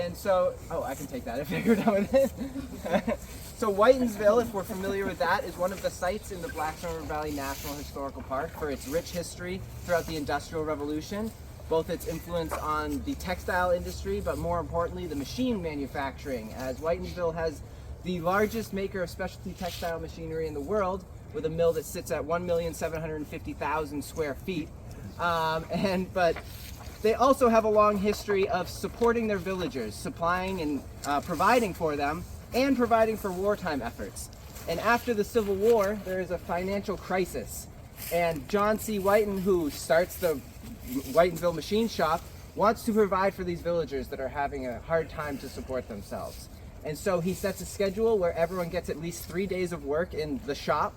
And so, oh, I can take that if you're done with it. So Whitensville, if we're familiar with that, is one of the sites in the Blackstone River Valley National Historical Park for its rich history throughout the Industrial Revolution, both its influence on the textile industry, but more importantly, the machine manufacturing, as Whitensville has the largest maker of specialty textile machinery in the world, with a mill that sits at 1,750,000 square feet. But they also have a long history of supporting their villagers, supplying and providing for them, and providing for wartime efforts. And after the Civil War, there is a financial crisis. And John C. Whiten, who starts the Whitensville Machine Shop, wants to provide for these villagers that are having a hard time to support themselves. And so he sets a schedule where everyone gets at least 3 days of work in the shop.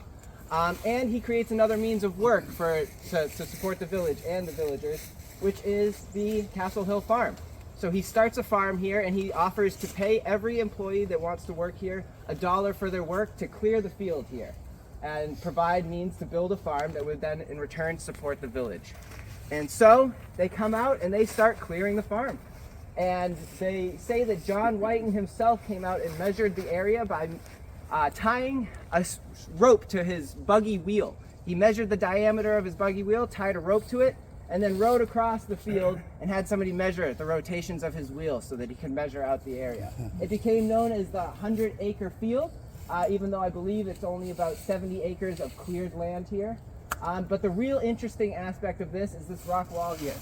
And he creates another means of work to support the village and the villagers, which is the Castle Hill Farm. So he starts a farm here, and he offers to pay every employee that wants to work here $1 for their work to clear the field here and provide means to build a farm that would then in return support the village. And so they come out and they start clearing the farm. And they say that John Whiten himself came out and measured the area by tying a rope to his buggy wheel. He measured the diameter of his buggy wheel, tied a rope to it, and then rode across the field and had somebody measure the rotations of his wheel so that he could measure out the area. It became known as the 100-acre field, even though I believe it's only about 70 acres of cleared land here. But the real interesting aspect of this is this rock wall here.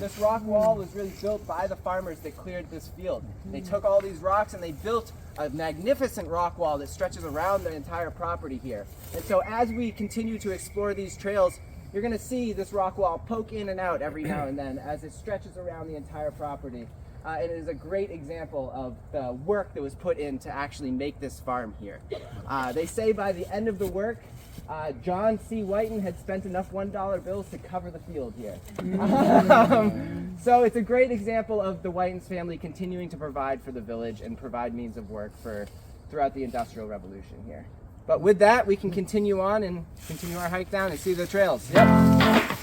This rock wall was really built by the farmers that cleared this field. They took all these rocks and they built a magnificent rock wall that stretches around the entire property here. And so as we continue to explore these trails, you're going to see this rock wall poke in and out every now and then as it stretches around the entire property. It is a great example of the work that was put in to actually make this farm here. They say by the end of the work, John C. Whiten had spent enough $1 bills to cover the field here. So it's a great example of the Whitens family continuing to provide for the village and provide means of work throughout the Industrial Revolution here. But with that, we can continue on and continue our hike down and see the trails. Yep.